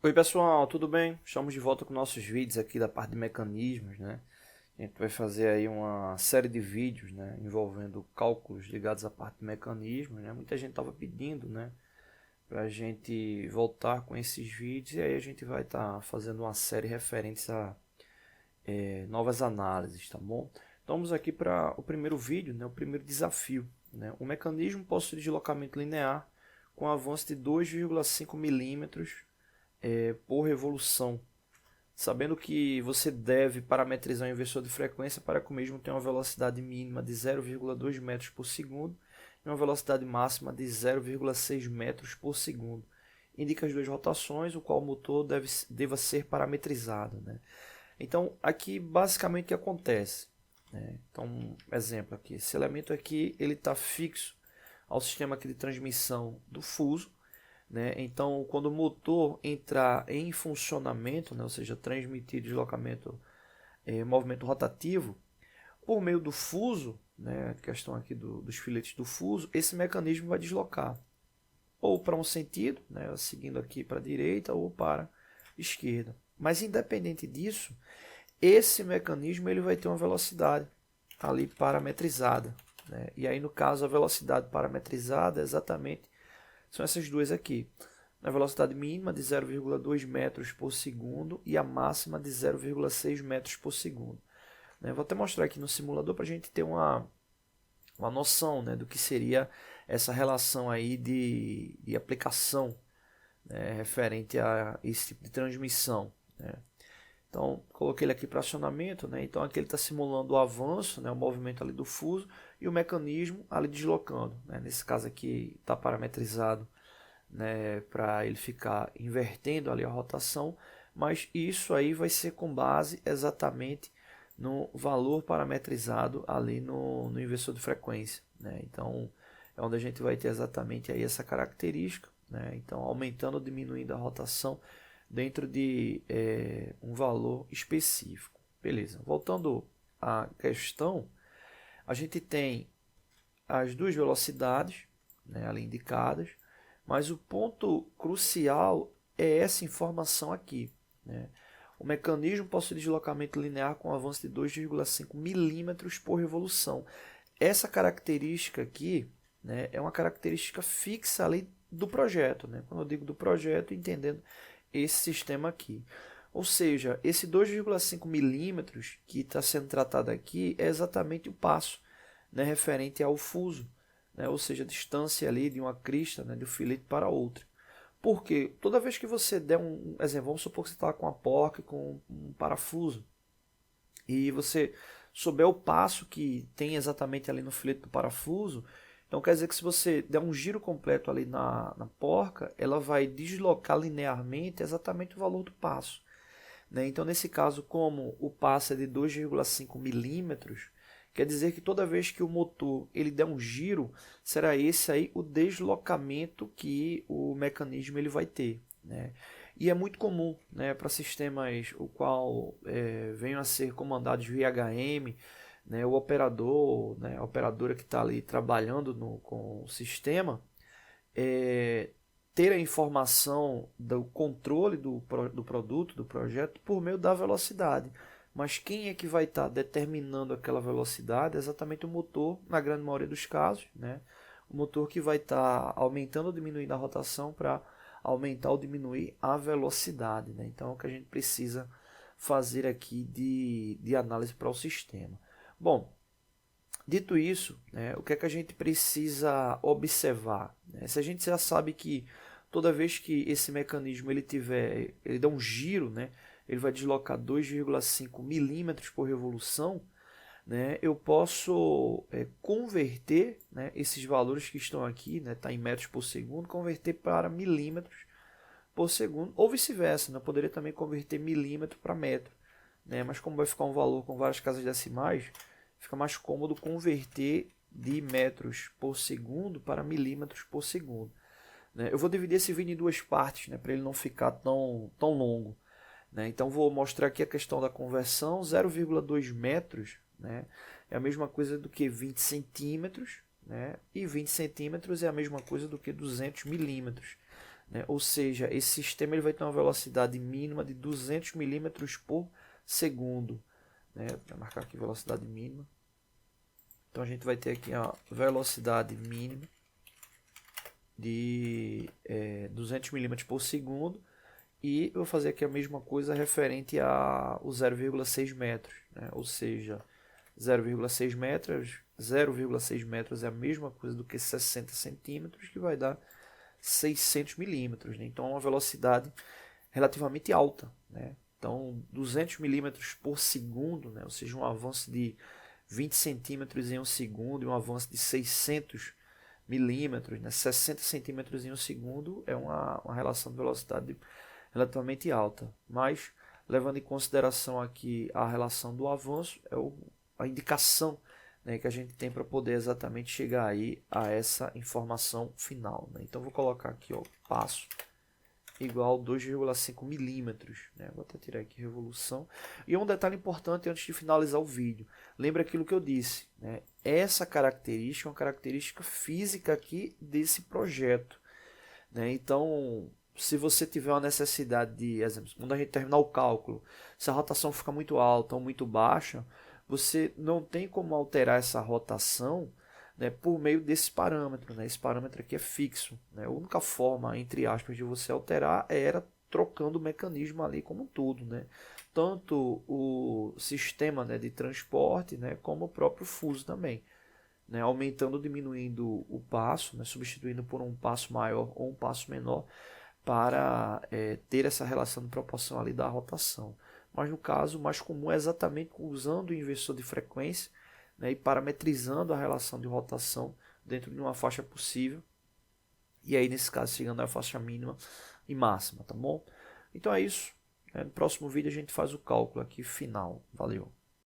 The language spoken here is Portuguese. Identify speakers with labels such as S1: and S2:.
S1: Oi pessoal, tudo bem? Estamos de volta com nossos vídeos aqui da parte de mecanismos, né? A gente vai fazer aí uma série de vídeos, né, envolvendo cálculos ligados à parte de mecanismos, né? Muita gente estava pedindo, né, para a gente voltar com esses vídeos e aí a gente vai estar fazendo uma série referente a novas análises, tá bom? Então vamos aqui para o primeiro vídeo, né, o primeiro desafio, né? O mecanismo possui deslocamento linear com avanço de 2,5 milímetros por revolução, sabendo que você deve parametrizar o inversor de frequência para que o mesmo tenha uma velocidade mínima de 0,2 metros por segundo e uma velocidade máxima de 0,6 metros por segundo. Indica as duas rotações, o qual o motor deva ser parametrizado, né? Então, aqui basicamente o que acontece, né? Então, exemplo aqui, esse elemento aqui ele está fixo ao sistema aqui de transmissão do fuso, né? Então, quando o motor entrar em funcionamento, né, ou seja, transmitir deslocamento, movimento rotativo, por meio do fuso, né, a questão aqui dos filetes do fuso, esse mecanismo vai deslocar ou para um sentido, né, seguindo aqui para a direita ou para a esquerda. Mas independente disso, esse mecanismo ele vai ter uma velocidade ali parametrizada, né? E aí no caso a velocidade parametrizada é exatamente são essas duas aqui. A velocidade mínima de 0,2 metros por segundo e a máxima de 0,6 metros por segundo. Vou até mostrar aqui no simulador para a gente ter uma noção, né, do que seria essa relação aí de aplicação, né, referente a esse tipo de transmissão, né. Então, coloquei ele aqui para acionamento, né? Então aqui ele está simulando o avanço, né? O movimento ali do fuso e o mecanismo ali deslocando, né? Nesse caso aqui está parametrizado, né, para ele ficar invertendo ali a rotação, mas isso aí vai ser com base exatamente no valor parametrizado ali no inversor de frequência, né? Então é onde a gente vai ter exatamente aí essa característica, né? Então aumentando ou diminuindo a rotação dentro de um valor específico. Beleza, voltando à questão, a gente tem as duas velocidades, né, ali indicadas, mas o ponto crucial é essa informação aqui, né? O mecanismo possui deslocamento linear com avanço de 2,5 milímetros por revolução. Essa característica aqui, né, é uma característica fixa ali do projeto, né? Quando eu digo do projeto, entendendo esse sistema aqui. Ou seja, esse 2,5 milímetros que está sendo tratado aqui é exatamente o passo, né, referente ao fuso, né, ou seja, a distância ali de uma crista, né, de um filete para outra. Porque toda vez que você der um exemplo, vamos supor que você está com a porca com um parafuso e você souber o passo que tem exatamente ali no filete do parafuso, então quer dizer que se você der um giro completo ali na porca, ela vai deslocar linearmente exatamente o valor do passo, né? Então, nesse caso, como o passo é de 2,5 milímetros, quer dizer que toda vez que o motor ele der um giro, será esse aí o deslocamento que o mecanismo ele vai ter, né? E é muito comum, né, para sistemas o qual venham a ser comandados via HM, né, o operador, né, a operadora que está ali trabalhando com o sistema, é, ter a informação do controle do produto, do projeto, por meio da velocidade. Mas quem é que vai estar determinando aquela velocidade? É exatamente o motor, na grande maioria dos casos, né? O motor que vai estar aumentando ou diminuindo a rotação para aumentar ou diminuir a velocidade, né? Então é o que a gente precisa fazer aqui de análise para o sistema. Bom, dito isso, né, o que é que a gente precisa observar, né? Se a gente já sabe que toda vez que esse mecanismo ele dá um giro, né, ele vai deslocar 2,5 milímetros por revolução, né, eu posso converter, né, esses valores que estão aqui, né, tá em metros por segundo, converter para milímetros por segundo, ou vice-versa, né? Eu poderia também converter milímetro para metro, né? Mas como vai ficar um valor com várias casas decimais, fica mais cômodo converter de metros por segundo para milímetros por segundo, né? Eu vou dividir esse vídeo em duas partes, né, para ele não ficar tão longo, né? Então vou mostrar aqui a questão da conversão. 0,2 metros, né, é a mesma coisa do que 20 centímetros, né? E 20 centímetros é a mesma coisa do que 200 milímetros. né? Ou seja, esse sistema ele vai ter uma velocidade mínima de 200 milímetros por segundo, né? Vou marcar aqui velocidade mínima. Então a gente vai ter aqui a velocidade mínima de 200 milímetros por segundo. E eu vou fazer aqui a mesma coisa referente ao 0,6 metros, né? Ou seja, 0,6 metros, 0,6 metros é a mesma coisa do que 60 centímetros, que vai dar 600 milímetros, né? Então é uma velocidade relativamente alta, né? Então 200 milímetros por segundo, né? Ou seja, um avanço de 20 centímetros em um segundo e um avanço de 600 milímetros, né? 60 centímetros em um segundo é uma relação de velocidade relativamente alta, mas levando em consideração aqui a relação do avanço, a indicação, né, que a gente tem para poder exatamente chegar aí a essa informação final, né? Então vou colocar aqui, ó, passo igual 2,5 milímetros, né? Vou até tirar aqui revolução. E um detalhe importante antes de finalizar o vídeo, lembra aquilo que eu disse, né? Essa característica é uma característica física aqui desse projeto, né? Então, se você tiver uma necessidade de, exemplo, quando a gente terminar o cálculo, se a rotação ficar muito alta ou muito baixa, você não tem como alterar essa rotação, né, por meio desse parâmetro, né? Esse parâmetro aqui é fixo, né? A única forma, entre aspas, de você alterar era trocando o mecanismo ali como um todo, né? Tanto o sistema, né, de transporte, né, como o próprio fuso também, né? Aumentando ou diminuindo o passo, né, substituindo por um passo maior ou um passo menor para ter essa relação de proporção ali da rotação. Mas no caso, o mais comum é exatamente usando o inversor de frequência, né, e parametrizando a relação de rotação dentro de uma faixa possível. E aí, nesse caso, chegando à faixa mínima e máxima, tá bom? Então é isso. No próximo vídeo a gente faz o cálculo aqui final. Valeu!